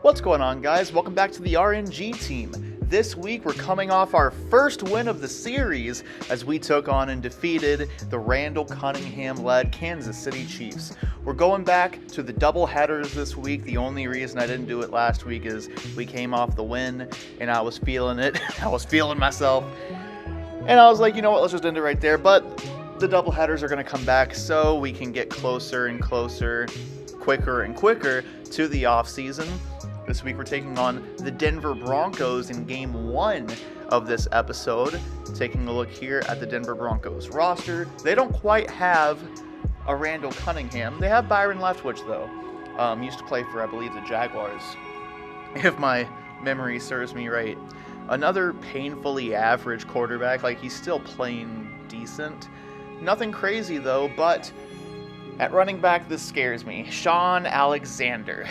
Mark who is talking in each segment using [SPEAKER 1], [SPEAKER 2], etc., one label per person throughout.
[SPEAKER 1] What's going on, guys? Welcome back to the RNG team. This week we're coming off our first win of the series as we took on and defeated the Randall Cunningham-led Kansas City Chiefs. We're going back to the double headers this week. The only reason I didn't do it last week is we came off the win and I was feeling it. I was feeling myself. And I was like, you know what, let's just end it right there. But the double headers are going to come back so we can get closer and closer, quicker and quicker to the off season. This week we're taking on the Denver Broncos in game 1 of this episode. Taking a look here at the Denver Broncos roster. They don't quite have a Randall Cunningham. They have Byron Leftwich though. Used to play for, I believe, the Jaguars, if my memory serves me right. Another painfully average quarterback. Like, he's still playing decent. Nothing crazy though, but at running back this scares me. Shaun Alexander.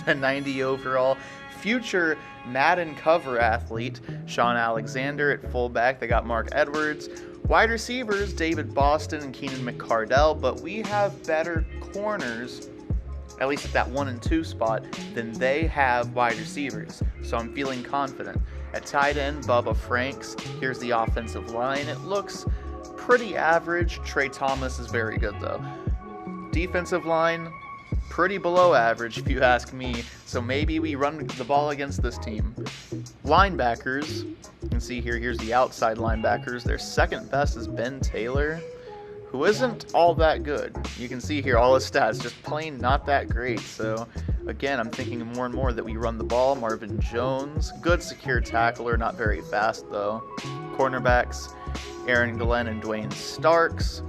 [SPEAKER 1] The 90 overall future Madden cover athlete, Shaun Alexander at fullback. They got Mark Edwards. Wide receivers, David Boston and Keenan McCardell, but we have better corners, at least at that 1 and 2 spot, than they have wide receivers. So I'm feeling confident. At tight end, Bubba Franks. Here's the offensive line. It looks pretty average. Trey Thomas is very good though. Defensive line, pretty below average if you ask me, so maybe we run the ball against this team. Linebackers, you can see here, here's the outside linebackers. Their second best is Ben Taylor, who isn't all that good. You can see here all his stats, just plain not that great. So again, I'm thinking more and more that we run the ball. Marvin Jones, good secure tackler, not very fast though. Cornerbacks, Aaron Glenn and Dwayne Starks.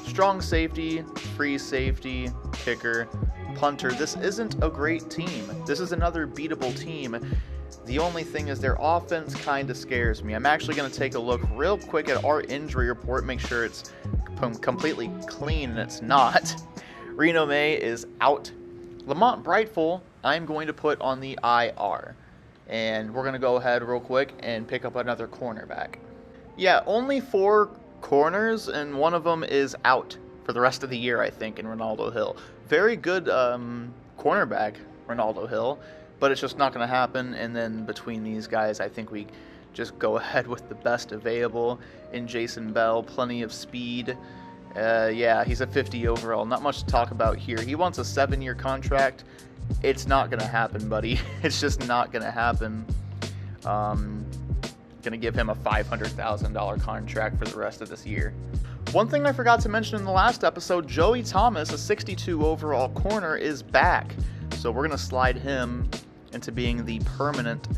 [SPEAKER 1] Strong safety, free safety, kicker, punter. This isn't a great team. This is another beatable team. The only thing is their offense kind of scares me. I'm actually going to take a look real quick at our injury report, make sure it's completely clean, and it's not. Reno May is out. Lamont Brightful, I'm going to put on the IR. And we're going to go ahead real quick and pick up another cornerback. Yeah, only 4 corners, and one of them is out for the rest of the year, I think, in Ronaldo Hill. Very good cornerback, Ronaldo Hill, but it's just not going to happen. And then between these guys, I think we just go ahead with the best available in Jason Bell. Plenty of speed. Yeah, he's a 50 overall. Not much to talk about here. He wants a 7-year contract. It's not going to happen, buddy. It's just not going to happen. Going to give him a $500,000 contract for the rest of this year. One thing I forgot to mention in the last episode, Joey Thomas, a 62 overall corner, is back. So we're going to slide him into being the permanent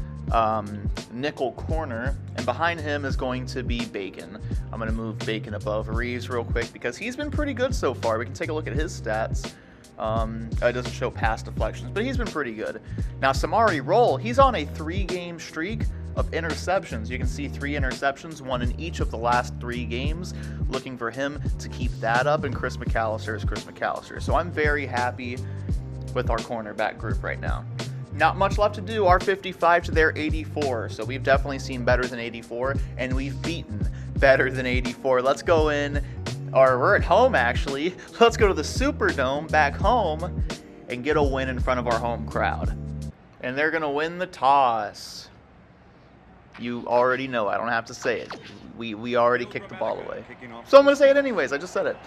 [SPEAKER 1] nickel corner. And behind him is going to be Bacon. I'm going to move Bacon above Reeves real quick because he's been pretty good so far. We can take a look at his stats. It doesn't show pass deflections, but he's been pretty good. Now, Samari Roll, he's on a 3-game streak of interceptions. You can see 3 interceptions, 1 in each of the last 3 games. Looking for him to keep that up, and Chris McAllister is Chris McAllister. So I'm very happy with our cornerback group right now. Not much left to do. Our 55 to their 84. So we've definitely seen better than 84, and we've beaten better than 84. Let's go in, or we're at home actually. Let's go to the Superdome back home and get a win in front of our home crowd. And they're going to win the toss. You already know. I don't have to say it. We already kicked the ball away. So I'm going to say it anyways. I just said it.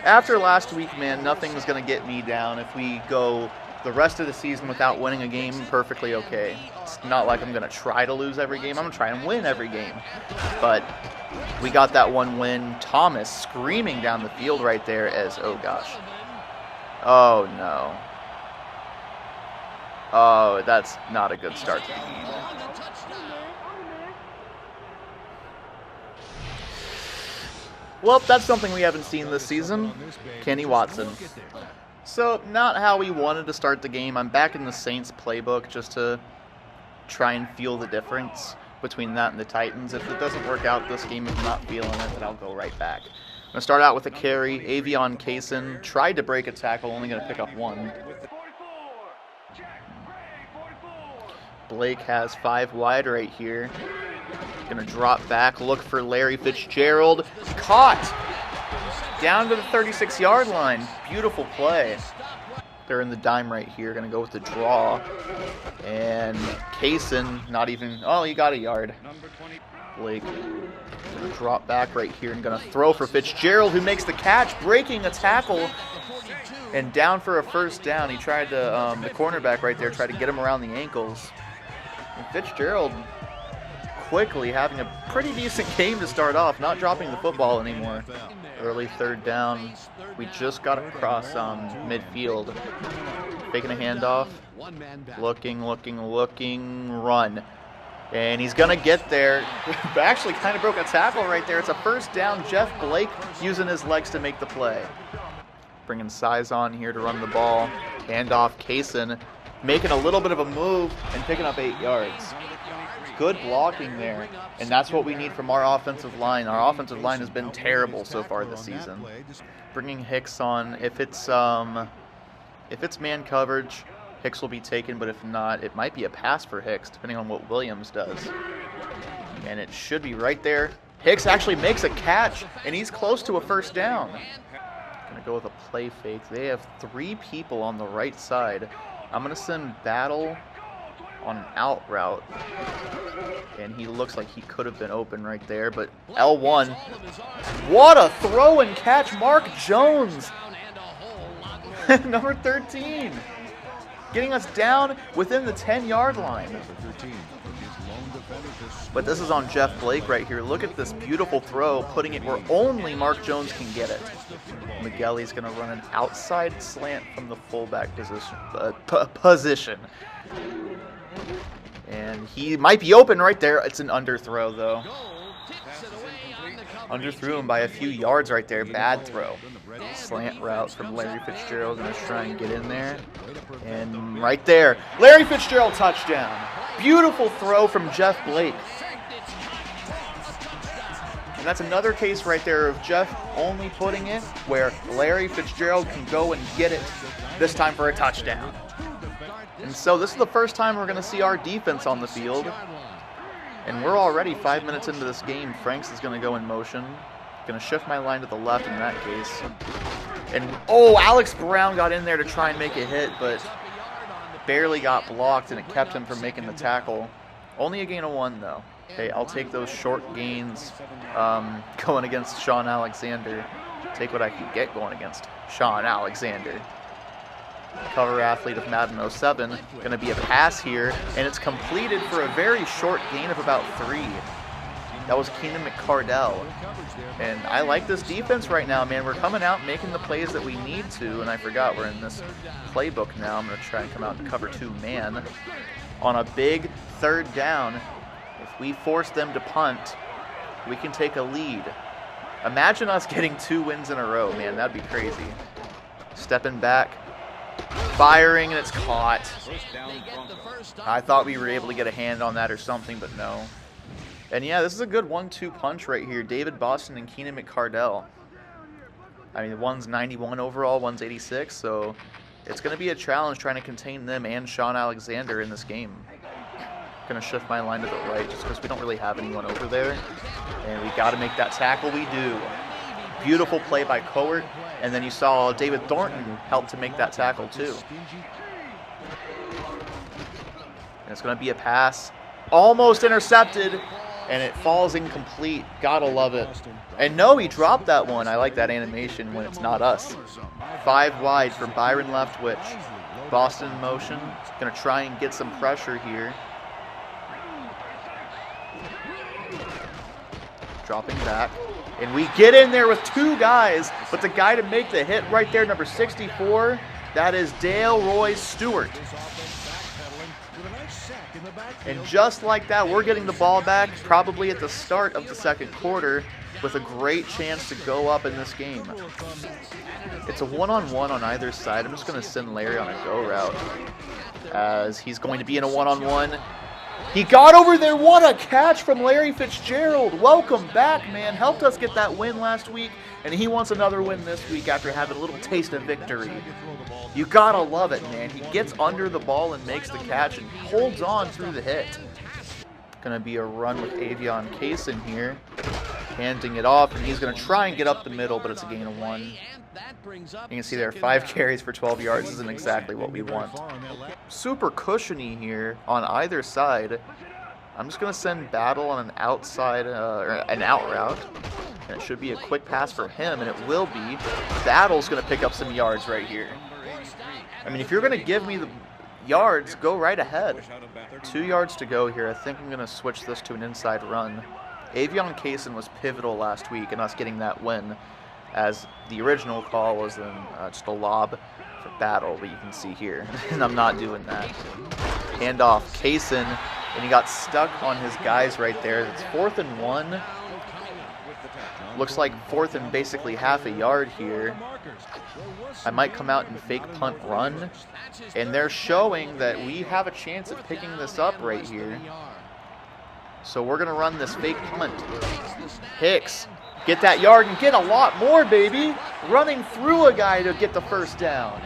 [SPEAKER 1] After last week, man, nothing's going to get me down. If we go the rest of the season without winning a game, perfectly okay. It's not like I'm going to try to lose every game. I'm going to try and win every game. But we got that one win. Thomas screaming down the field right there as, oh gosh. Oh no. Oh, that's not a good start to the game. Well, that's something we haven't seen this season. Kenny Watson. So, not how we wanted to start the game. I'm back in the Saints playbook just to try and feel the difference between that and the Titans. If it doesn't work out this game, if I'm not feeling it, then I'll go right back. I'm going to start out with a carry. Avion Kaysen tried to break a tackle, only going to pick up 1. Blake has 5 wide right here. Going to drop back, look for Larry Fitzgerald. Caught! Down to the 36-yard line. Beautiful play. They're in the dime right here. Going to go with the draw. And Kaysen, not even... Oh, he got a yard. Blake going to drop back right here and going to throw for Fitzgerald, who makes the catch, breaking a tackle. And down for a first down. He tried to... the cornerback right there tried to get him around the ankles. And Fitzgerald quickly having a pretty decent game to start off, not dropping the football anymore. Early third down. We just got across midfield. Taking a handoff. Looking, run. And he's going to get there. Actually kind of broke a tackle right there. It's a first down. Jeff Blake using his legs to make the play. Bringing size on here to run the ball. Handoff, Kaysen making a little bit of a move and picking up 8 yards. Good blocking there, and that's what we need from our offensive line. Our offensive line has been terrible so far this season. Bringing Hicks on, if it's man coverage, Hicks will be taken, but if not, it might be a pass for Hicks, depending on what Williams does. And it should be right there. Hicks actually makes a catch, and he's close to a first down. Gonna go with a play fake. They have 3 people on the right side. I'm gonna send Battle on an out route, and he looks like he could have been open right there, but L1, what a throw and catch. Mark Jones, number 13, getting us down within the 10-yard line. But this is on Jeff Blake right here. Look at this beautiful throw, putting it where only Mark Jones can get it. McGelly's going to run an outside slant from the fullback position. And he might be open right there. It's an underthrow, though. Underthrew him by a few yards right there. Bad throw. Slant route from Larry Fitzgerald. Going to try and get in there. And right there, Larry Fitzgerald touchdown. Beautiful throw from Jeff Blake. And that's another case right there of Jeff only putting it where Larry Fitzgerald can go and get it, this time for a touchdown. And so this is the first time we're going to see our defense on the field. And we're already 5 minutes into this game. Franks is going to go in motion. Going to shift my line to the left in that case. And, oh, Alex Brown got in there to try and make a hit, but barely got blocked, and it kept him from making the tackle. Only a gain of 1, though. Okay, I'll take those short gains going against Shaun Alexander. Take what I can get going against Shaun Alexander. Cover athlete of Madden 07. Going to be a pass here, and it's completed for a very short gain of about 3. That was Keenan McCardell. And I like this defense right now, man. We're coming out making the plays that we need to, and I forgot we're in this playbook now. I'm going to try and come out and cover 2 man. On a big third down, if we force them to punt, we can take a lead. Imagine us getting 2 wins in a row, man. That'd be crazy. Stepping back, firing, and it's caught. I thought we were able to get a hand on that or something, but no. And yeah, this is a good 1-2 punch right here. David Boston and Keenan McCardell. I mean, one's 91 overall, one's 86, so it's going to be a challenge trying to contain them and Shaun Alexander in this game. Going to shift my line to the right just because we don't really have anyone over there. And we got to make that tackle. We do. Beautiful play by Cowart. And then you saw David Thornton help to make that tackle too. And it's going to be a pass. Almost intercepted. And it falls incomplete. Gotta love it. And no, he dropped that one. I like that animation when it's not us. 5 wide for Byron Leftwich. Boston in motion. Going to try and get some pressure here. Dropping back. And we get in there with 2 guys. But the guy to make the hit right there, number 64, that is Dale Roy Stewart. And just like that, we're getting the ball back probably at the start of the second quarter with a great chance to go up in this game. It's a one-on-one on either side. I'm just going to send Larry on a go route as he's going to be in a one-on-one. He got over there. What a catch from Larry Fitzgerald. Welcome back, man. Helped us get that win last week, and he wants another win this week after having a little taste of victory. You gotta love it, man. He gets under the ball and makes the catch and holds on through the hit. Gonna be a run with Avion Kaysen here. Handing it off, and he's gonna try and get up the middle, but it's a gain of 1. You can see there 5 carries for 12 yards isn't exactly what we want. Super cushiony here on either side. I'm just going to send Battle on an outside, or an out route. And it should be a quick pass for him, and it will be. Battle's going to pick up some yards right here. I mean, if you're going to give me the yards, go right ahead. 2 yards to go here. I think I'm going to switch this to an inside run. Avion Kaysen was pivotal last week in us getting that win, as the original call was just a lob for Battle, but you can see here, and I'm not doing that. Handoff, Kaysen, and he got stuck on his guys right there. It's 4th and 1. Looks like 4th and basically half a yard here. I might come out and fake punt run, and they're showing that we have a chance of picking this up right here. So we're going to run this fake punt. Hicks, get that yard and get a lot more, baby. Running through a guy to get the first down.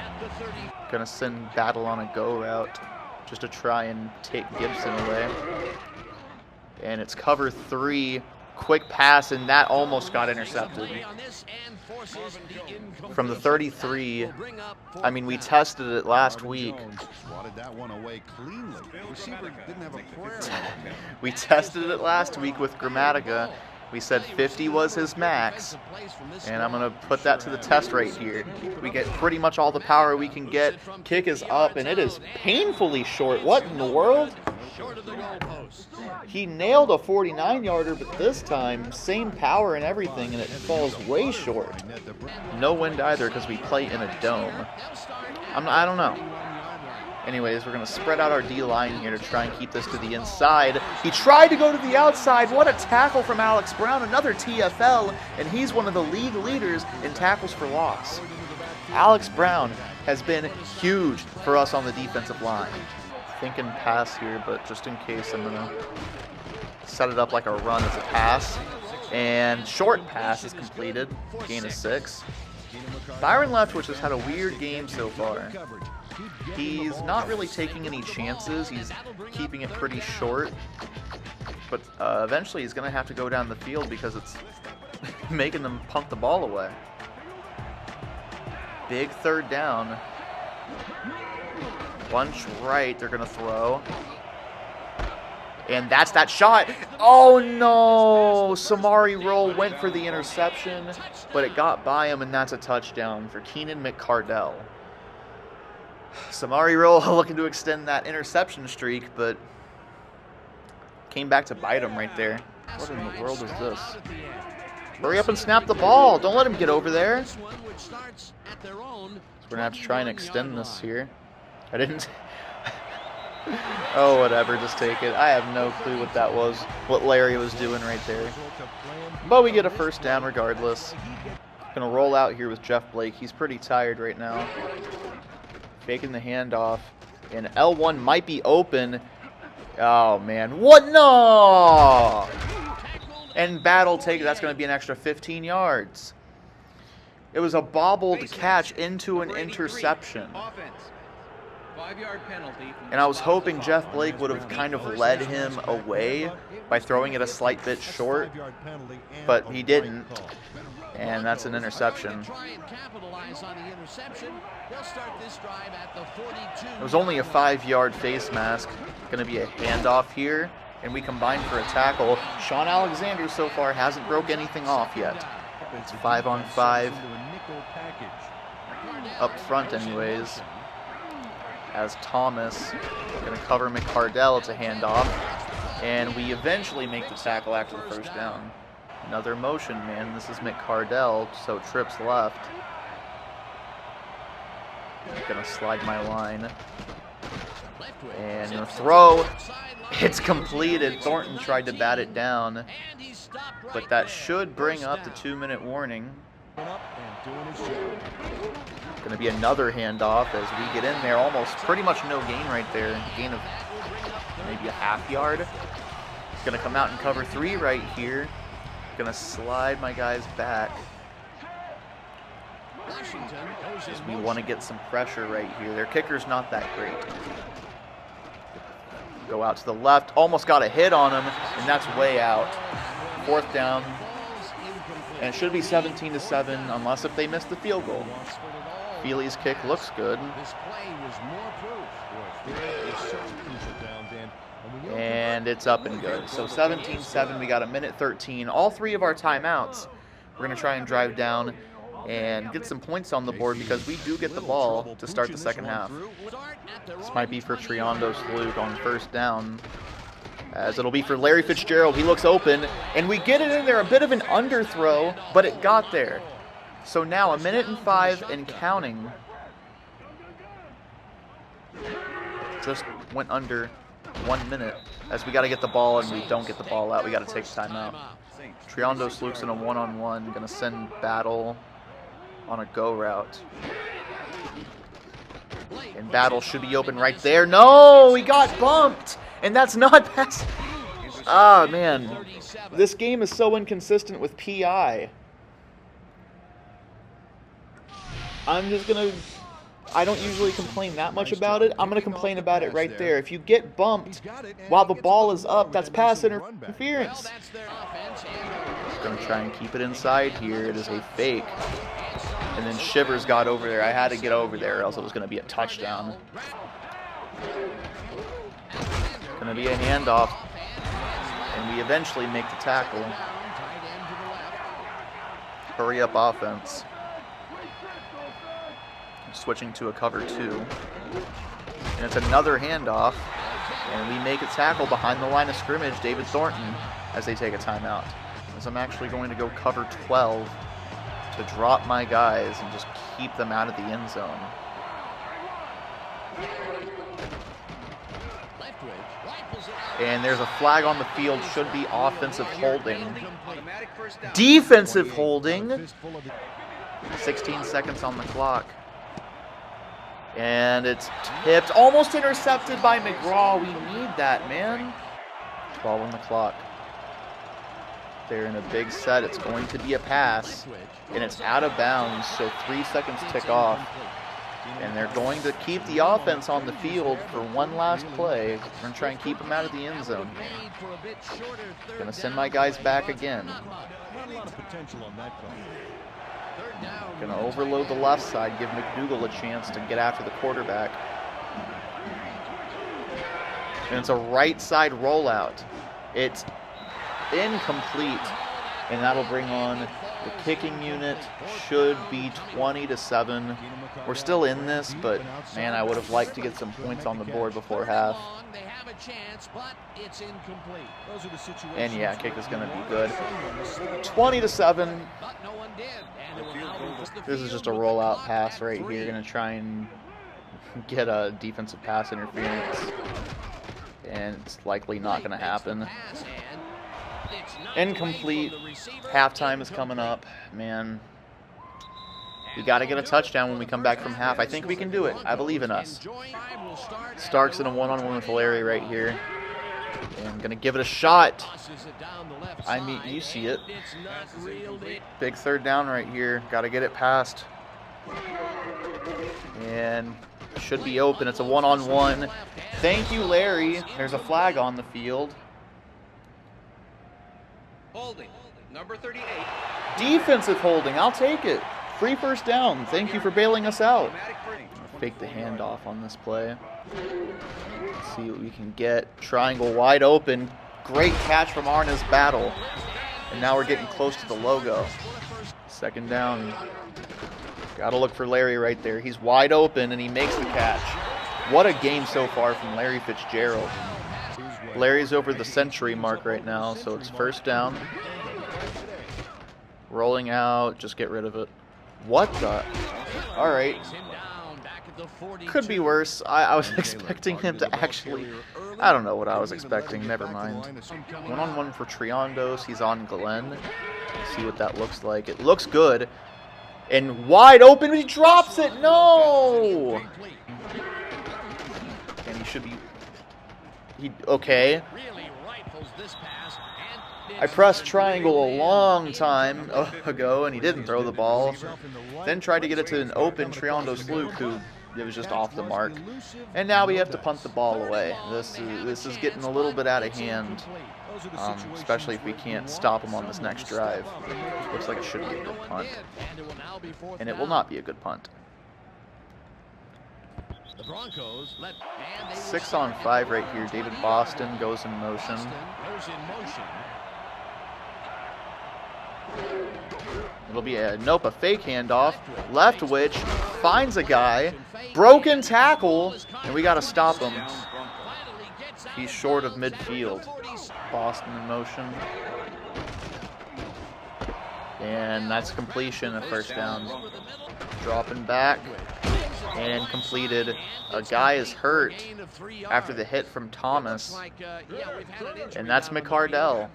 [SPEAKER 1] Going to send Battle on a go route just to try and take Gibson away. And it's cover 3. Quick pass, and that almost got intercepted. From the 33, I mean, we tested it last week. We tested it last week with Grammatica. We said 50 was his max, and I'm going to put that to the test right here. We get pretty much all the power we can get. Kick is up, and it is painfully short. What in the world? He nailed a 49-yarder, but this time, same power and everything, and it falls way short. No wind either because we play in a dome. I don't know. Anyways, we're going to spread out our D-line here to try and keep this to the inside. He tried to go to the outside. What a tackle from Alex Brown, another TFL, and he's one of the league leaders in tackles for loss. Alex Brown has been huge for us on the defensive line. Thinking pass here, but just in case, I'm going to set it up like a run as a pass. And short pass is completed. Gain of 6. Byron Leftwich has had a weird game so far. He's not really taking any chances. He's keeping it pretty short. But eventually he's going to have to go down the field because it's making them punk the ball away. Big 3rd down. Bunch right, they're going to throw. And that's that shot. Oh, no. Samari Roll went for the interception, but it got by him, and that's a touchdown for Keenan McCardell. Samari Roll looking to extend that interception streak, but came back to bite him right there. What in the world is this? Hurry up and snap the ball. Don't let him get over there. So we're going to have to try and extend this here. I didn't... Oh, whatever, just take it. I have no clue what that was, what Larry was doing right there. But we get a first down regardless. Gonna roll out here with Jeff Blake. He's pretty tired right now. Faking the handoff. And L1 might be open. Oh, man. What? No! And Battle take it. That's going to be an extra 15 yards. It was a bobbled catch into an interception. And I was hoping Jeff Blake would have kind of led him away by throwing it a slight bit short, but he didn't, and that's an interception. It was only a 5-yard face mask. Going to be a handoff here, and we combine for a tackle. Shaun Alexander so far hasn't broke anything off yet. It's 5-on-5 up front anyways. As Thomas going to cover McCardell. It's a handoff. And we eventually make the tackle after the first down. Another motion, man. This is McCardell, so trips left. Going to slide my line. And the throw. It's completed. Thornton tried to bat it down. But that should bring up the 2-minute warning. Going to be another handoff as we get in there. Almost pretty much no gain right there. Gain of maybe a half yard. Going to come out and cover 3 right here. Going to slide my guys back. As we want to get some pressure right here. Their kicker's not that great. Go out to the left. Almost got a hit on him, and that's way out. 4th down. And it should be 17-7 unless if they miss the field goal. Feely's kick looks good. And it's up and good. So 17-7, we got a minute 13. All three of our timeouts. We're going to try and drive down and get some points on the board because we do get the ball to start the second half. This might be for Triandos Luke on first down, as it'll be for Larry Fitzgerald. He looks open, and we get it in there. A bit of an underthrow, but it got there. So now 1 minute and 5 and counting. Just went under 1 minute, as we got to get the ball, and we don't get the ball out. We got to take timeout. Triandos Luke's in a one-on-one, going to send Battle on a go route. And Battle should be open right there. No, he got bumped, and that's not pass. Ah, man. This game is so inconsistent with PI. I'm just going to... I don't usually complain that much about it. I'm going to complain about it right there. If you get bumped while the ball is up, that's pass interference. Just going to try and keep it inside here. It is a fake. And then Shivers got over there. I had to get over there or else it was going to be a touchdown. Going to be a handoff. And we eventually make the tackle. Hurry up offense. Switching to a cover 2. And it's another handoff. And we make a tackle behind the line of scrimmage, David Thornton, as they take a timeout. As I'm actually going to go cover 12 to drop my guys and just keep them out of the end zone. And there's a flag on the field. Should be offensive holding. Defensive holding. 16 seconds on the clock. And it's tipped. Almost intercepted by McGraw. We need that, man. 12 on the clock. They're in a big set. It's going to be a pass. And it's out of bounds, so 3 seconds tick off. And they're going to keep the offense on the field for one last play. We're going to try and keep them out of the end zone. Going to send my guys back again. Going to overload the left side, give McDougal a chance to get after the quarterback. And it's a right side rollout. It's incomplete. And that'll bring on the kicking unit. Should be 20-7. We're still in this, but man, I would have liked to get some points on the board before half. And yeah, kick is going to be good. 20-7. This is just a rollout pass right here. Going to try and get a defensive pass interference. And it's likely not going to happen. Incomplete. Halftime is coming up. Man, we got to get a touchdown when we come back from half. I think we can do it. I believe in us. Starks in a one-on-one with Larry right here. And going to give it a shot. I mean, you see it. Big third down right here. Got to get it past. And should be open. It's a one-on-one. Thank you, Larry. There's a flag on the field.
[SPEAKER 2] Holding, number 38.
[SPEAKER 1] Defensive holding, I'll take it. Free first down. Thank you for bailing us out. Fake the handoff on this play. Let's see what we can get. Triangle wide open. Great catch from Arna's Battle. And now we're getting close to the logo. Second down. Gotta look for Larry right there. He's wide open and he makes the catch. What a game so far from Larry Fitzgerald. Larry's over the century mark right now, so it's first down. Rolling out, just get rid of it. What the? All right. Could be worse. I was expecting him to actually... I don't know what I was expecting. Never mind. One-on-one for Triandos. He's on Glenn. Let's see what that looks like. It looks good. And wide open. He drops it. No! And he should be... Okay. I pressed triangle a long time ago, and he didn't throw the ball. Then tried to get it to an open Triandos Luke, who it was just off the mark. And now we have to punt the ball away. This is getting a little bit out of hand, especially if we can't stop them on this next drive. Looks like it should be a good punt. And it will not be a good punt. 6 on 5 right here. David Boston goes in motion. It'll be a fake handoff. Leftwich finds a guy. Broken tackle, and we got to stop him. He's short of midfield. Boston in motion. And that's completion, a first down. Dropping back. And completed. A guy is hurt after the hit from Thomas. And that's McCardell.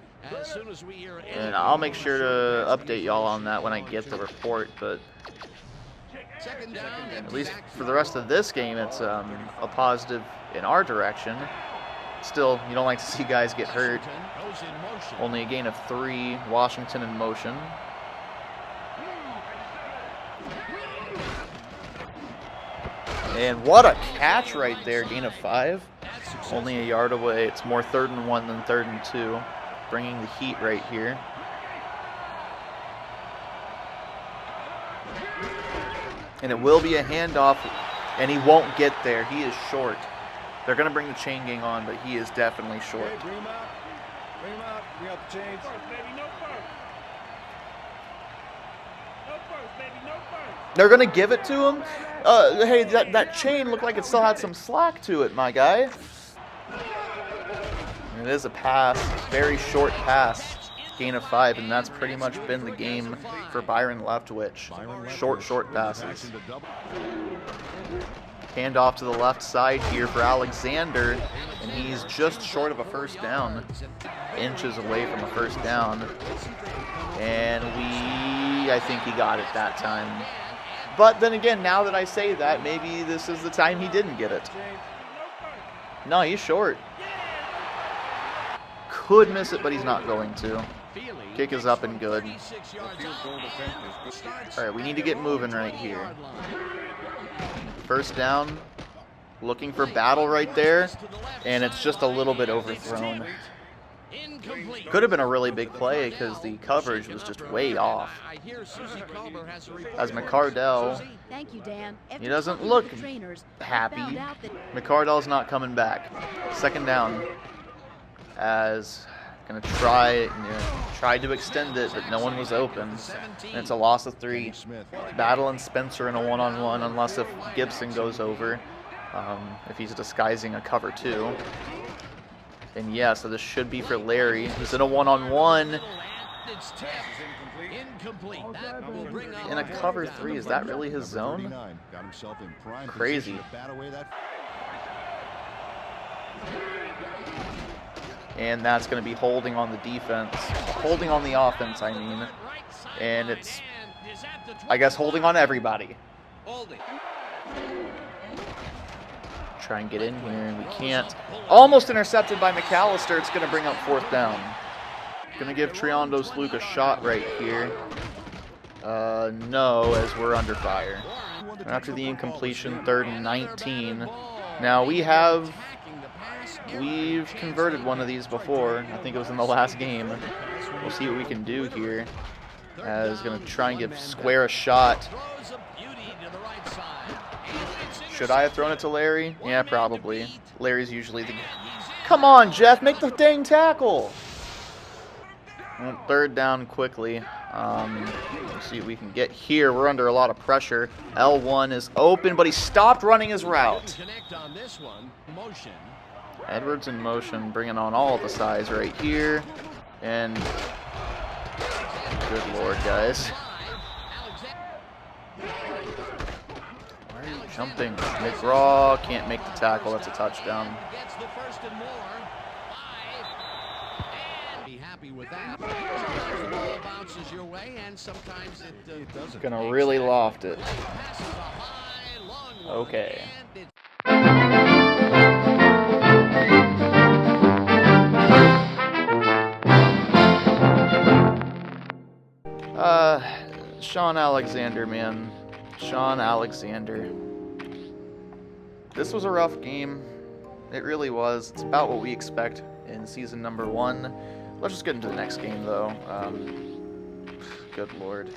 [SPEAKER 1] And I'll make sure to update y'all on that when I get the report, but at least for the rest of this game, it's a positive in our direction. Still, you don't like to see guys get hurt. Only a gain of 3, Washington in motion. And what a catch right there, gain of 5. Only a yard away. It's more 3rd and 1 than 3rd and 2. Bringing the heat right here. And it will be a handoff, and he won't get there. He is short. They're going to bring the chain gang on, but he is definitely short.
[SPEAKER 3] Hey, bring him out. Bring him out. Bring out the chains.
[SPEAKER 1] They're going to give it to him? Hey, that chain looked like it still had some slack to it, my guy. It is a pass, very short pass, gain of 5, and that's pretty much been the game for Byron Leftwich. Short passes. Hand off to the left side here for Alexander, and he's just short of a first down. Inches away from a first down. And I think he got it that time. But then again, now that I say that, maybe this is the time he didn't get it. No, he's short. Could miss it, but he's not going to. Kick is up and good. All right, we need to get moving right here. First down. Looking for battle right there, and it's just a little bit overthrown. Could have been a really big play because the coverage was just way off. As McCardell, he doesn't look happy. McCardell's not coming back. Second down. As gonna tried to extend it, but no one was open. And it's a loss of 3. Battle and Spencer in a one-on-one, unless if Gibson goes over, if he's disguising a cover 2. And yeah, so this should be for Larry. He's in a one-on-one. In a cover 3, is that really his zone? Crazy. And that's going to be holding on the defense. Holding on the offense, I mean. And it's, I guess, holding on everybody. Try and get in here, and we can't. Almost intercepted by McAllister. It's going to bring up 4th down. Going to give Triandos Luke a shot right here. No, as we're under fire. After the incompletion, 3rd and 19. Now we've converted one of these before. I think it was in the last game. We'll see what we can do here. As going to try and give Square a shot. Should I have thrown it to Larry? Yeah, probably. Larry's usually the... Come on, Jeff, make the dang tackle! 3rd down quickly. Let's see what we can get here. We're under a lot of pressure. L1 is open, but he stopped running his route. Edwards in motion, bringing on all the sides right here. And good lord, guys. Why are you jumping? McGraw can't make the tackle. That's a touchdown. Gonna really loft it. Okay. Shaun Alexander, man. Shaun Alexander. This was a rough game. It really was. It's about what we expect in season number 1. Let's just get into the next game, though. Good lord.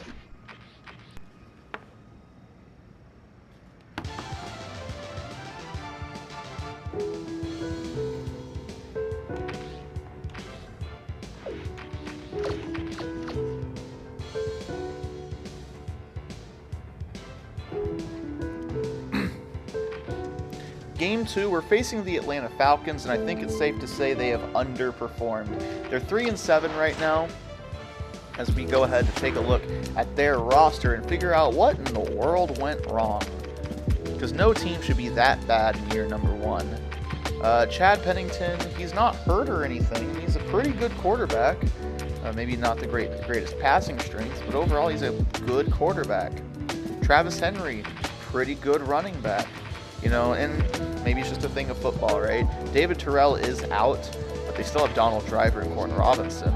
[SPEAKER 1] Game 2, we're facing the Atlanta Falcons, and I think it's safe to say they have underperformed. They're 3-7 right now, as we go ahead to take a look at their roster and figure out what in the world went wrong. Because no team should be that bad in year number 1. Chad Pennington, he's not hurt or anything. He's a pretty good quarterback. Maybe not the greatest passing strength, but overall he's a good quarterback. Travis Henry, pretty good running back. You know, and maybe it's just a thing of football, right? David Terrell is out, but they still have Donald Driver and Corn Robinson.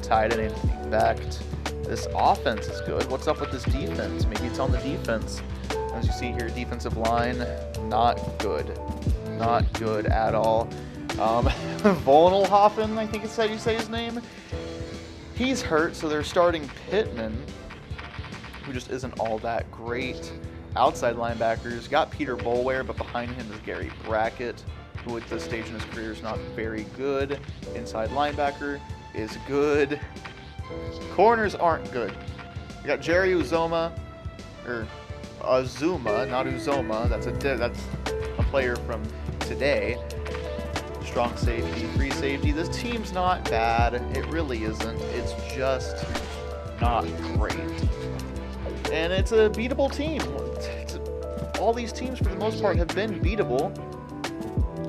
[SPEAKER 1] Tight end Anthony Becht. This offense is good. What's up with this defense? Maybe it's on the defense. As you see here, defensive line, not good. Not good at all. Vollenhofen, I think it's how you say his name. He's hurt, so they're starting Pittman, who just isn't all that great. Outside linebackers, got Peter Boulware, but behind him is Gary Brackett, who at this stage in his career is not very good. Inside linebacker is good. Corners aren't good. We got Jerry Uzoma, or Azuma, not Uzoma. That's a player from today. Strong safety, free safety. This team's not bad. It really isn't. It's just not great. And it's a beatable team. All these teams, for the most part, have been beatable.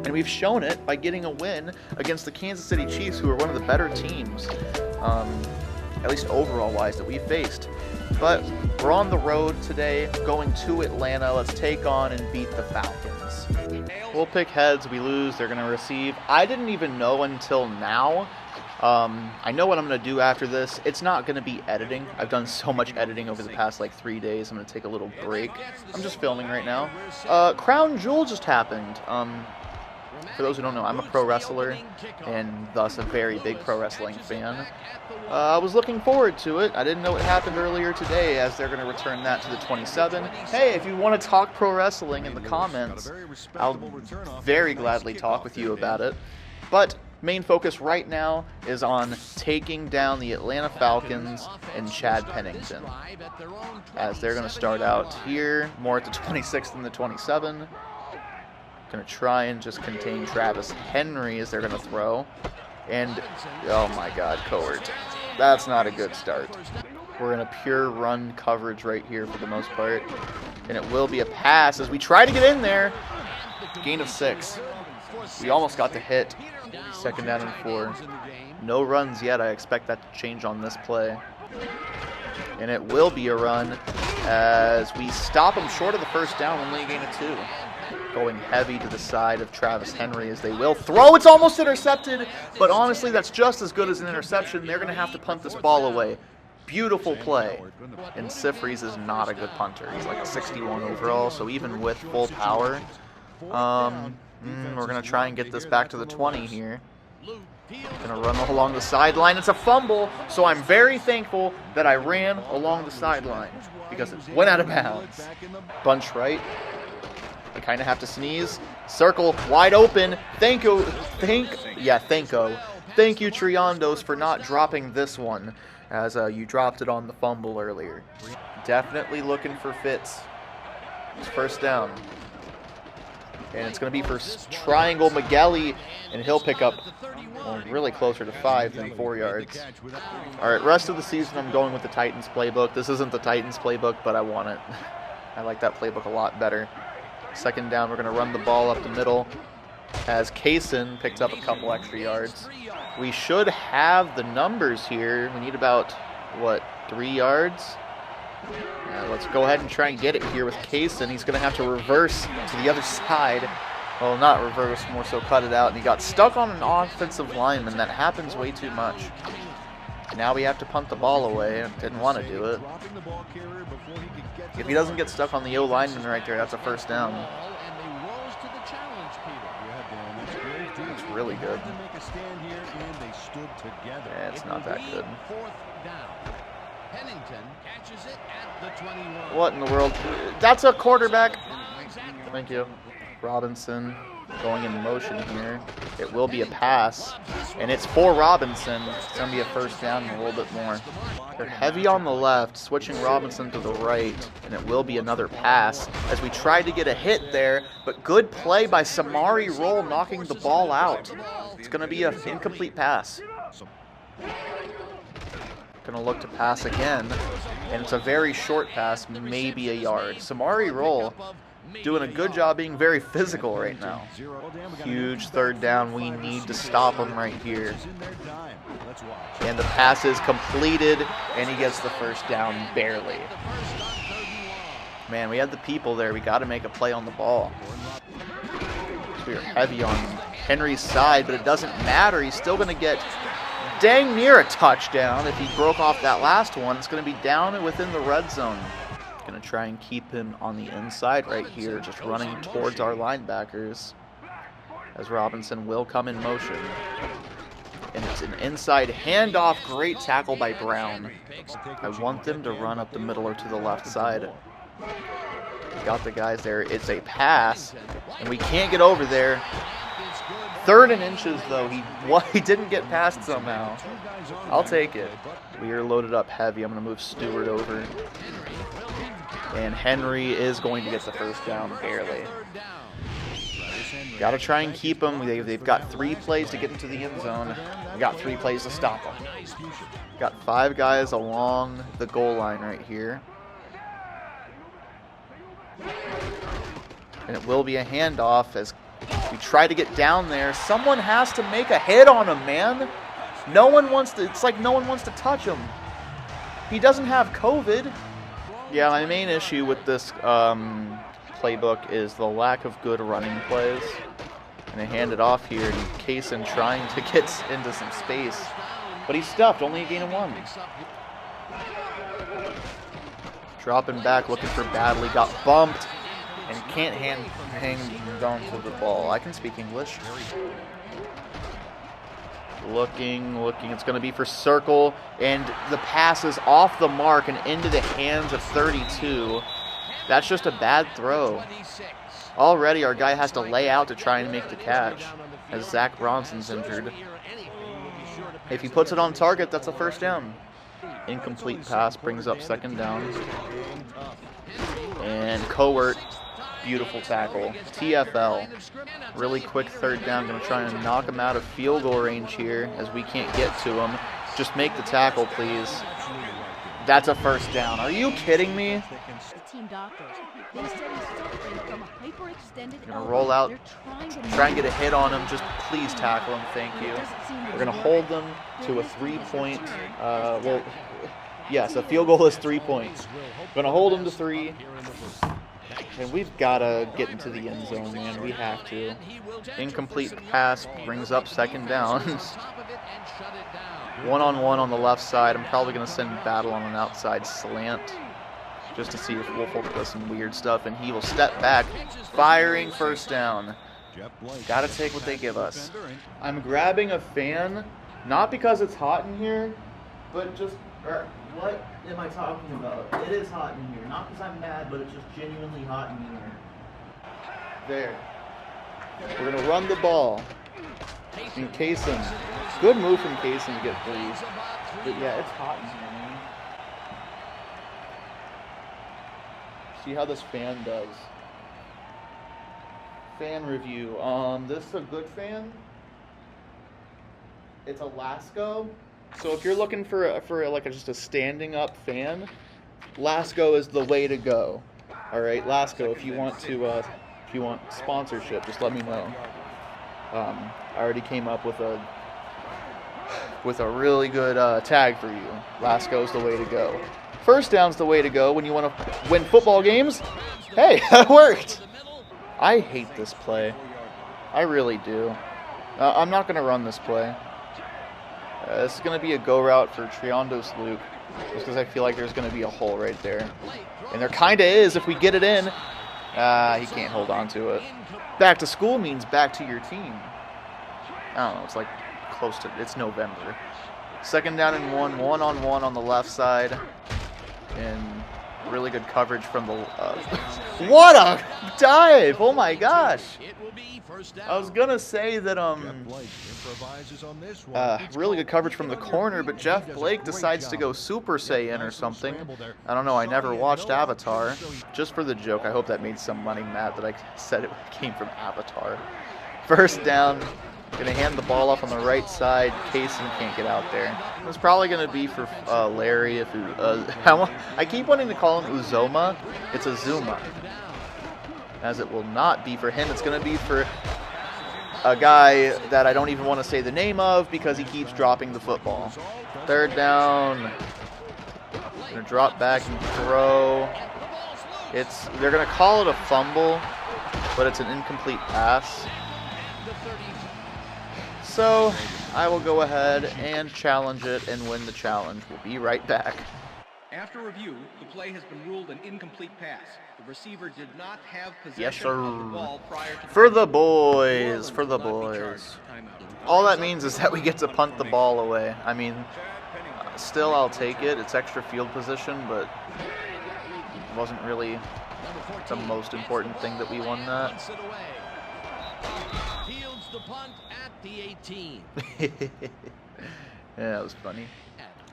[SPEAKER 1] And we've shown it by getting a win against the Kansas City Chiefs, who are one of the better teams, at least overall-wise, that we've faced. But we're on the road today, going to Atlanta. Let's take on and beat the Falcons. We'll pick heads. We lose. They're going to receive. I didn't even know until now. I know what I'm going to do after this. It's not going to be editing. I've done so much editing over the past, 3 days. I'm going to take a little break. I'm just filming right now. Crown Jewel just happened. For those who don't know, I'm a pro wrestler, and thus a very big pro wrestling fan. I was looking forward to it. I didn't know it happened earlier today, as they're going to return that to the 27. Hey, if you want to talk pro wrestling in the comments, I'll very gladly talk with you about it. But main focus right now is on taking down the Atlanta Falcons and Chad Pennington, as they're going to start out here, more at the 26 than the 27. Going to try and just contain Travis Henry as they're going to throw. And, oh my god, Coward. That's not a good start. We're in a pure run coverage right here for the most part. And it will be a pass as we try to get in there. Gain of 6. We almost got the hit. 2nd down and 4. No runs yet. I expect that to change on this play. And it will be a run as we stop them short of the 1st down, only a gain of 2. Going heavy to the side of Travis Henry as they will throw. It's almost intercepted, but honestly, that's just as good as an interception. They're going to have to punt this ball away. Beautiful play. And Sifries is not a good punter. He's like a 61 overall, so even with full power, we're going to try and get this back to the 20 here. Going to run along the sideline. It's a fumble, so I'm very thankful that I ran along the sideline because it went out of bounds. Bunch right. I kind of have to sneeze. Circle wide open. Thank you, Triandos, for not dropping this one, as you dropped it on the fumble earlier. Definitely looking for fits. It's 1st down. And it's going to be for Triangle McGelly, and he'll pick up really closer to 5 than 4 yards. All right, rest of the season I'm going with the Titans playbook. This isn't the Titans playbook, but I want it. I like that playbook a lot better. 2nd down, we're going to run the ball up the middle as Kaysen picked up a couple extra yards. We should have the numbers here. We need about, 3 yards? Let's go ahead and try and get it here with Kaysen. He's going to have to reverse to the other side. Well, not reverse, more so cut it out. And he got stuck on an offensive lineman. That happens way too much. Now we have to punt the ball away. Didn't want to do it. If he doesn't get stuck on the O lineman right there, that's a 1st down. It's really good.
[SPEAKER 3] Had to make a stand here, and they stood together.
[SPEAKER 1] Yeah, it's not that good.
[SPEAKER 2] Fourth down. Pennington catches it at the 21.
[SPEAKER 1] What in the world? That's a quarterback. Thank you. Robinson going in motion here. It will be a pass, and it's for Robinson. It's going to be a first down and a little bit more. They're heavy on the left, switching Robinson to the right, and it will be another pass as we tried to get a hit there, but good play by Samari Roll knocking the ball out. It's going to be an incomplete pass. Going to look to pass again, and it's a very short pass, maybe a yard. Samari Roll doing a good job being very physical right now. Huge third down. We need to stop him right here. And the pass is completed, and he gets the first down barely. Man, we had the people there. We got to make a play on the ball. We are heavy on Henry's side, but it doesn't matter. He's still going to get dang near a touchdown. If he broke off that last one, it's going to be down within the red zone. Going to try and keep him on the inside right here, just running towards our linebackers as Robinson will come in motion. And it's an inside handoff. Great tackle by Brown. I want them to run up the middle or to the left side. Got the guys there. It's a pass, and we can't get over there. 3rd and inches, though. He didn't get past somehow. I'll take it. We are loaded up heavy. I'm going to move Stewart over. And Henry is going to get the first down, barely. Got to try and keep them. They've got 3 plays to get into the end zone. We got 3 plays to stop them. Got 5 guys along the goal line right here. And it will be a handoff as we try to get down there. Someone has to make a hit on him, man. No one wants to. It's like no one wants to touch him. He doesn't have COVID. Yeah, my main issue with this playbook is the lack of good running plays. And I hand it off here to Kaysen trying to get into some space. But he's stuffed, only a gain of 1. Dropping back, looking for Badley, got bumped, and can't hang on to the ball. I can speak English. Looking, it's going to be for Circle, and the pass is off the mark and into the hands of 32. That's just a bad throw. Already our guy has to lay out to try and make the catch as Zach Bronson's injured. If he puts it on target, that's a first down. Incomplete pass brings up 2nd down. And Cowart, beautiful tackle. TFL. Really quick 3rd down. Going to try and knock him out of field goal range here as we can't get to him. Just make the tackle, please. That's a first down. Are you kidding me? Going to roll out, try and get a hit on him. Just please tackle him. Thank you. We're going to hold them to a 3-point. Yes, a field goal is 3 points. Going to hold them to 3. And we've got to get into the end zone, man. We have to. Incomplete pass brings up 2nd down. 1-on-1 on the left side. I'm probably going to send Battle on an outside slant just to see if Woolfolk does some weird stuff. And he will step back, firing first down. Got to take what they give us. I'm grabbing a fan, not because it's hot in here, but just... What am I talking about? It is hot in here. Not because I'm mad, but it's just genuinely hot in here. There. We're going to run the ball. And Kaysen. Good move from Kaysen to get 3. But yeah, it's hot in here, man. See how this fan does. Fan review. This is a good fan. It's a Lasco. So if you're looking for just a standing up fan, Lasco is the way to go. All right, Lasco. If you want sponsorship, just let me know. I already came up with a really good tag for you. Lasco's the way to go. First down's the way to go when you want to win football games. Hey, that worked. I hate this play. I really do. I'm not going to run this play. This is going to be a go route for Triondos Luke, just because I feel like there's going to be a hole right there. And there kind of is if we get it in. He can't hold on to it. Back to school means back to your team. I don't know, it's like close to, it's November. Second down and 1, one-on-one on the left side. And really good coverage from the, what a dive! Oh my gosh! I was gonna say that, really good coverage from the corner, but Jeff Blake decides to go Super Saiyan or something. I don't know, I never watched Avatar. Just for the joke, I hope that made some money mad that I said it came from Avatar. First down, gonna hand the ball off on the right side. Casey can't get out there. It's probably gonna be for Larry. If I keep wanting to call him Uzoma. It's Azuma. As it will not be for him. It's gonna be for a guy that I don't even want to say the name of because he keeps dropping the football. Third down. Gonna drop back and throw. They're gonna call it a fumble, but it's an incomplete pass. So I will go ahead and challenge it and win the challenge. We'll be right back.
[SPEAKER 4] After review, the play has been ruled an incomplete pass. The receiver did not have possession
[SPEAKER 1] Yes, sir.
[SPEAKER 4] of the ball prior to
[SPEAKER 1] For the boys, for the boys. All that means is that we get to punt the ball away. I mean, still I'll take it. It's extra field position, but it wasn't really the most important thing that we won that.
[SPEAKER 2] Fields the punt at the 18.
[SPEAKER 1] Yeah, that was funny.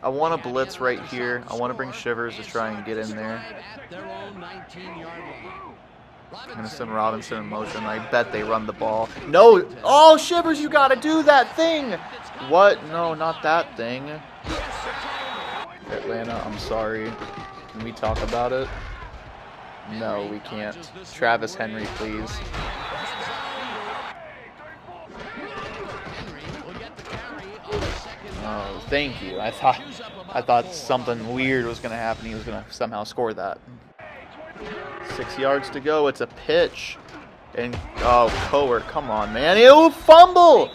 [SPEAKER 1] I want to blitz right here. I want to bring Shivers to try and get in there. I'm going to send Robinson in motion. I bet they run the ball. No! Oh, Shivers, you got to do that thing! What? No, not that thing. Atlanta, I'm sorry. Can we talk about it? No, we can't. Travis Henry, please. Oh, thank you. I thought something weird was going to happen. He was going to somehow score that. 6 yards to go. It's a pitch. And, oh, Coer, come on, man. Ew, fumble!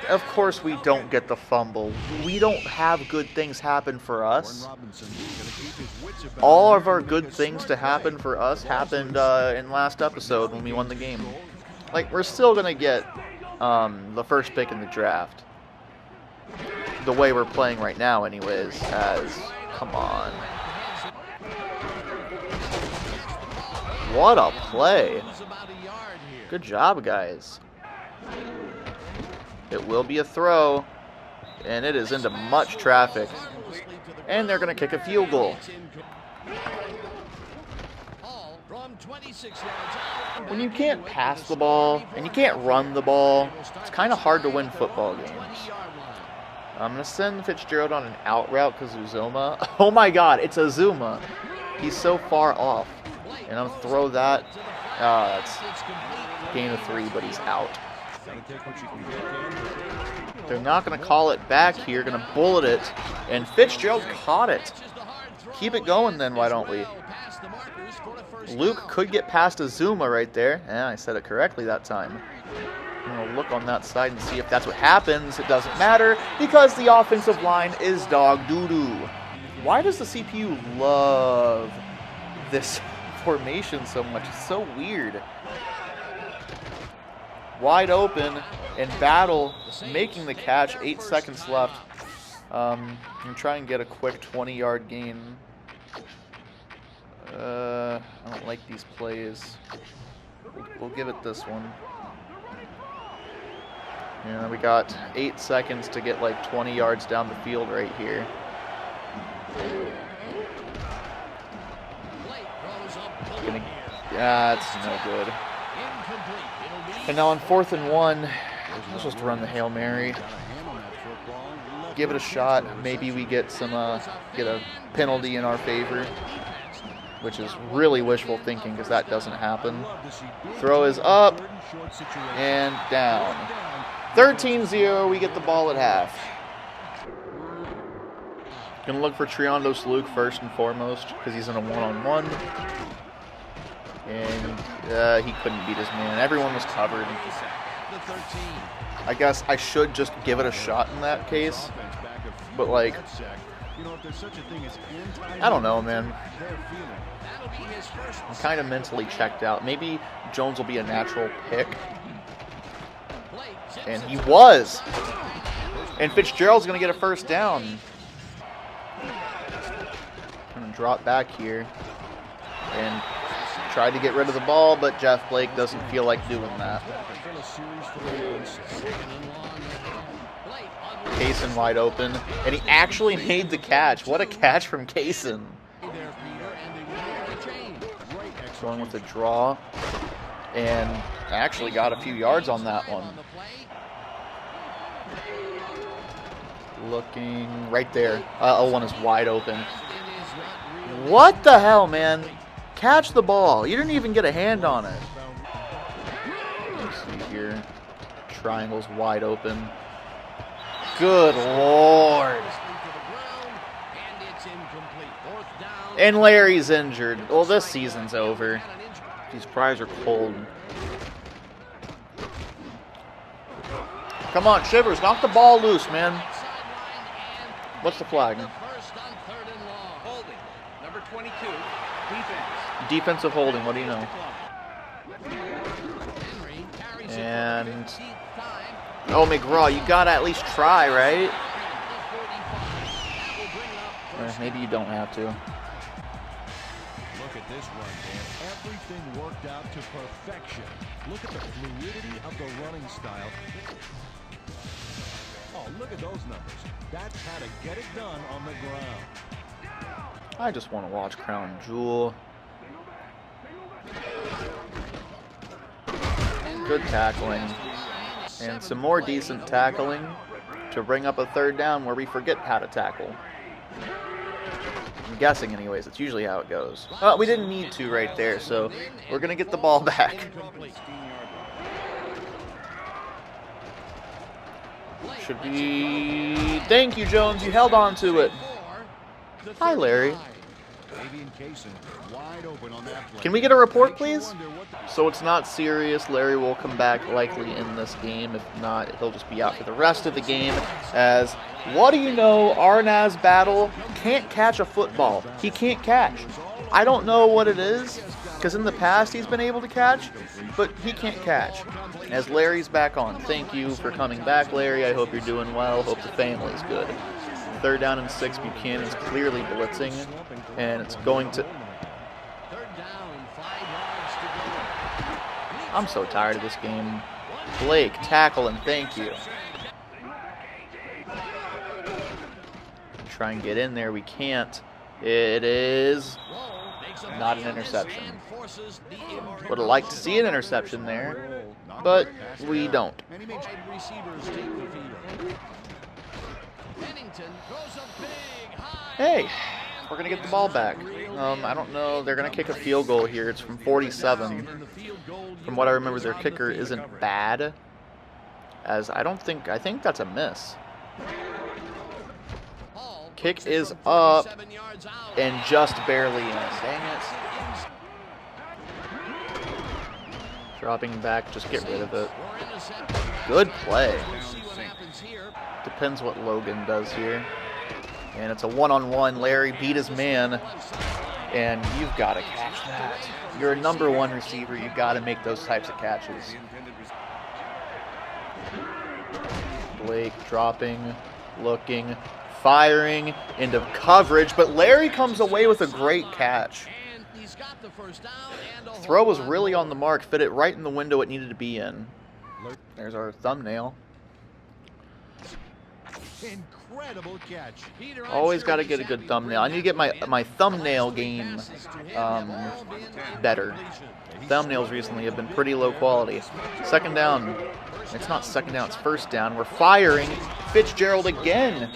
[SPEAKER 1] Of course we don't get the fumble. We don't have good things happen for us. All of our good things to happen for us happened in last episode when we won the game. Like, we're still going to get the first pick in the draft. The way we're playing right now anyways, come on. What a play. Good job, guys. It will be a throw, and it is into much traffic. And they're going to kick a field goal. When you can't pass the ball, and you can't run the ball, it's kind of hard to win football games. I'm going to send Fitzgerald on an out route because Uzoma. Oh my god, it's Azuma. He's so far off. And I'm going to throw that. That's gain of 3, but he's out. They're not going to call it back here. Going to bullet it. And Fitzgerald caught it. Keep it going then, why don't we? Luke could get past Azuma right there. Yeah, I said it correctly that time. I'm going to look on that side and see if that's what happens. It doesn't matter because the offensive line is dog doo-doo. Why does the CPU love this formation so much? It's so weird. Wide open and Battle making the catch. 8 seconds left. I'm trying to get a quick 20-yard gain. I don't like these plays. We'll give it this one. Yeah, we got 8 seconds to get like 20 yards down the field right here. That's no good. And now on 4th and 1, let's just run the Hail Mary. Give it a shot. Maybe we get get a penalty in our favor, which is really wishful thinking because that doesn't happen. Throw is up and down. 13-0, we get the ball at half. Gonna look for Triondos Luke first and foremost because he's in a one-on-one. And he couldn't beat his man. Everyone was covered. I guess I should just give it a shot in that case. But, like, I don't know, man. I'm kind of mentally checked out. Maybe Jones will be a natural pick. And he was. And Fitzgerald's going to get a first down. Going to drop back here. And tried to get rid of the ball, but Jeff Blake doesn't feel like doing that. Kaysen wide open. And he actually made the catch. What a catch from Kaysen. Going with a draw. And actually got a few yards on that one. Looking right there. One is wide open. What the hell, man? Catch the ball. You didn't even get a hand on it. Let's see here. Triangle's wide open. Good Lord. And Larry's injured. Well, this season's over. These fries are cold. Come on, Shivers. Knock the ball loose, man. What's the flag?
[SPEAKER 4] Holding. Number 22, defense.
[SPEAKER 1] Defensive holding. What do you know? And oh, McGraw, you gotta at least try, right? Maybe you don't have to.
[SPEAKER 3] Look at this run, Dan. Everything worked out to perfection. Look at the fluidity of the running style. Oh, look at those numbers. That's how to get it done on the ground.
[SPEAKER 1] I just want to watch Crown Jewel. Good tackling. And some more decent tackling to bring up a third down where we forget how to tackle. I'm guessing anyways, it's usually how it goes. Well, we didn't need to right there, so we're going to get the ball back. Should be... Thank you, Jones. You held on to it. Hi, Larry. Can we get a report, please? So it's not serious. Larry will come back likely in this game. If not, he'll just be out for the rest of the game. As, what do you know, Arnaz Battle can't catch a football. He can't catch. I don't know what it is, because in the past he's been able to catch, but he can't catch. As Larry's back on. Thank you for coming back, Larry. I hope you're doing well. Hope the family's good. 3rd down and 6. Buchanan's clearly blitzing, and it's going to... I'm so tired of this game. Blake, tackle, and thank you. Try and get in there. We can't. It is not an interception. Would have liked to see an interception there, but we don't. Hey, we're going to get the ball back. I don't know. They're going to kick a field goal here. It's from 47. From what I remember, their kicker isn't bad. I think that's a miss. Kick is up and just barely in. Dang it. Dropping back, just get rid of it. Good play. Depends what Logan does here. And it's a one-on-one. Larry beat his man. And you've got to catch that. You're a number 1 receiver. You've got to make those types of catches. Blake dropping, looking, firing into coverage. But Larry comes away with a great catch. Throw was really on the mark. Fit it right in the window it needed to be in. There's our thumbnail.
[SPEAKER 3] Incredible catch.
[SPEAKER 1] Always got to get a good thumbnail. I need to get my thumbnail game better. Thumbnails recently have been pretty low quality. 2nd down. It's not 2nd down, it's 1st down. We're firing Fitzgerald again.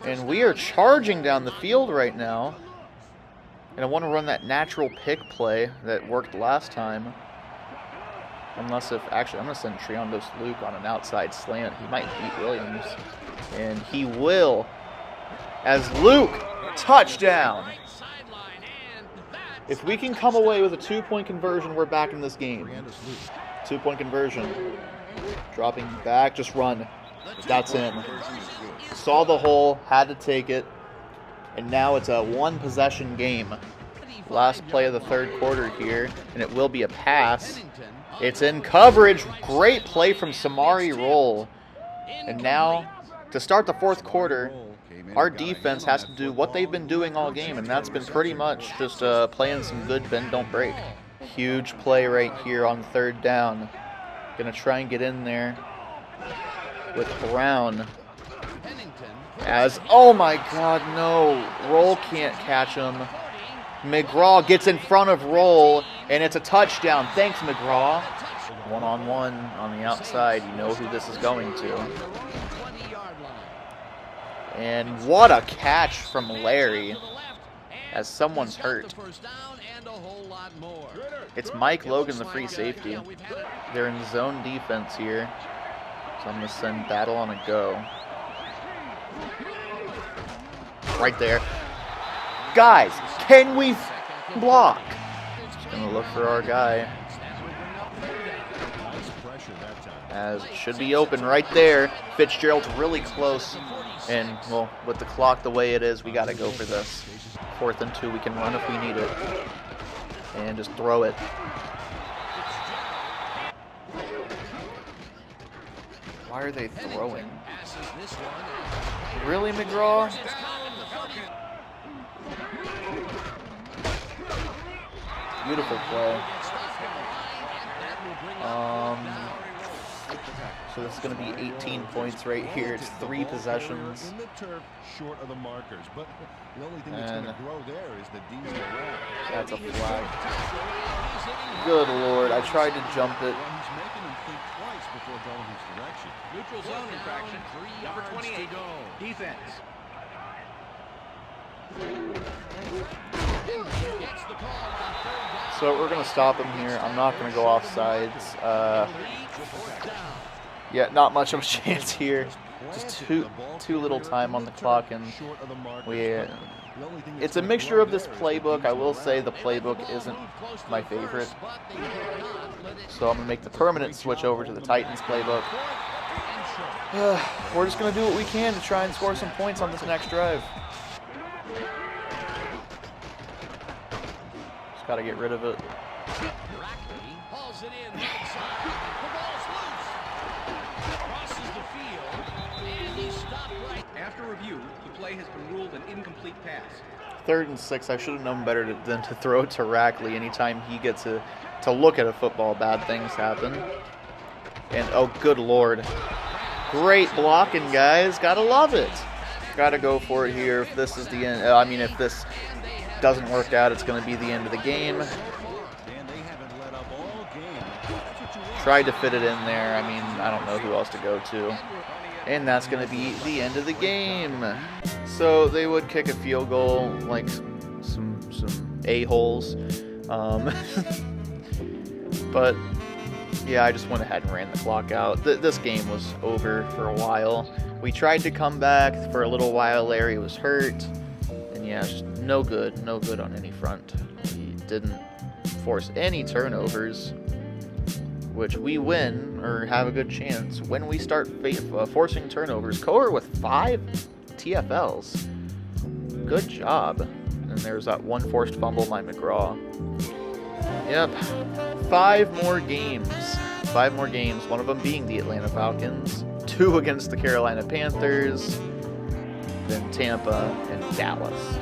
[SPEAKER 1] And we are charging down the field right now. And I want to run that natural pick play that worked last time. Unless actually, I'm going to send Triandos Luke on an outside slant. He might beat Williams. And he will. As Luke, touchdown. If we can come away with a 2-point conversion, we're back in this game. 2-point conversion. Dropping back, just run. That's in. Saw the hole, had to take it. And now it's a 1-possession game. Last play of the 3rd quarter here, and it will be a pass It's in coverage. Great play from Samari Roll. And now, to start the fourth quarter, our defense has to do what they've been doing all game, and that's been pretty much just playing some good bend, don't break. Huge play right here on third down. Gonna try and get in there with Brown. As, oh my God, no. Roll can't catch him. McGraw gets in front of Roll, and it's a touchdown. Thanks, McGraw. One-on-one on the outside. You know who this is going to. And what a catch from Larry as someone's hurt. It's Mike Logan, the free safety. They're in zone defense here. So I'm going to send Battle on a go. Right there. Guys, can we block? Just going to look for our guy. As it should be open right there. Fitzgerald's really close. And, well, with the clock the way it is, we got to go for this. 4th and 2, we can run if we need it. And just throw it. Why are they throwing? Really, McGraw? Beautiful play. So this is going to be 18 points right here. It's 3 possessions.
[SPEAKER 3] Short of the markers, but the only thing that's going to grow there is the diesel around.
[SPEAKER 1] That's a flag. Good Lord, I tried to jump it.
[SPEAKER 3] He's making him think twice before going his direction.
[SPEAKER 4] Neutral zone infraction. Number 28. Defense.
[SPEAKER 1] So we're going to stop him here. I'm not going to go off sides. Yeah, not much of a chance here. Just too little time on the clock, and it's a mixture of this playbook. I will say the playbook isn't my favorite. So I'm going to make the permanent switch over to the Titans playbook. We're just going to do what we can to try and score some points on this next drive. Just got to get rid of it.
[SPEAKER 4] After review, the play has been ruled an incomplete pass.
[SPEAKER 1] 3rd and 6, I should have known better than to throw it to Rackley. Anytime he gets to look at a football, bad things happen. And, oh, good Lord. Great blocking, guys. Gotta love it. Gotta go for it here. If this is the end, if this doesn't work out, it's going to be the end of the game. Tried to fit it in there. I don't know who else to go to. And that's going to be the end of the game. So they would kick a field goal like some a-holes. But, yeah, I just went ahead and ran the clock out. This game was over for a while. We tried to come back for a little while. Larry was hurt. And, yeah, just no good on any front. We didn't force any turnovers, which we win or have a good chance when we start forcing turnovers. Kohler with 5 TFLs. Good job. And there's that one forced fumble by McGraw. Yep. 5 more games. 5 more games, one of them being the Atlanta Falcons, 2 against the Carolina Panthers, then Tampa and Dallas.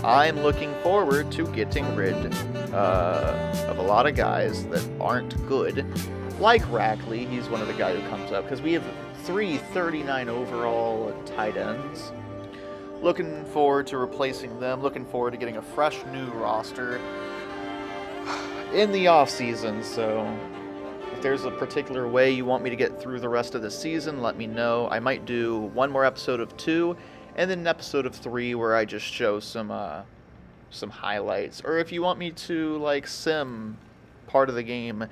[SPEAKER 1] I'm looking forward to getting rid of a lot of guys that aren't good, like Rackley. He's one of the guys who comes up, because we have 3 39 overall tight ends. Looking forward to replacing them. Looking forward to getting a fresh new roster in the offseason. So if there's a particular way you want me to get through the rest of the season, let me know. I might do one more episode of 2 and then an episode of 3 where I just show some highlights. Or if you want me to like sim part of the game,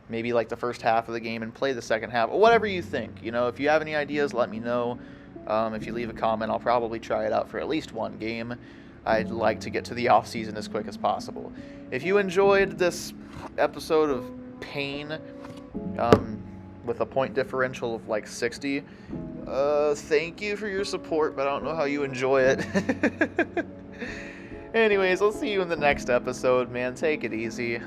[SPEAKER 1] maybe like the first half of the game and play the second half, or whatever you think. You know, if you have any ideas, let me know. If you leave a comment, I'll probably try it out for at least one game. I'd like to get to the off season as quick as possible. If you enjoyed this episode of pain, with a point differential of like 60, thank you for your support, but I don't know how you enjoy it. Anyways, I'll see you in the next episode, man. Take it easy.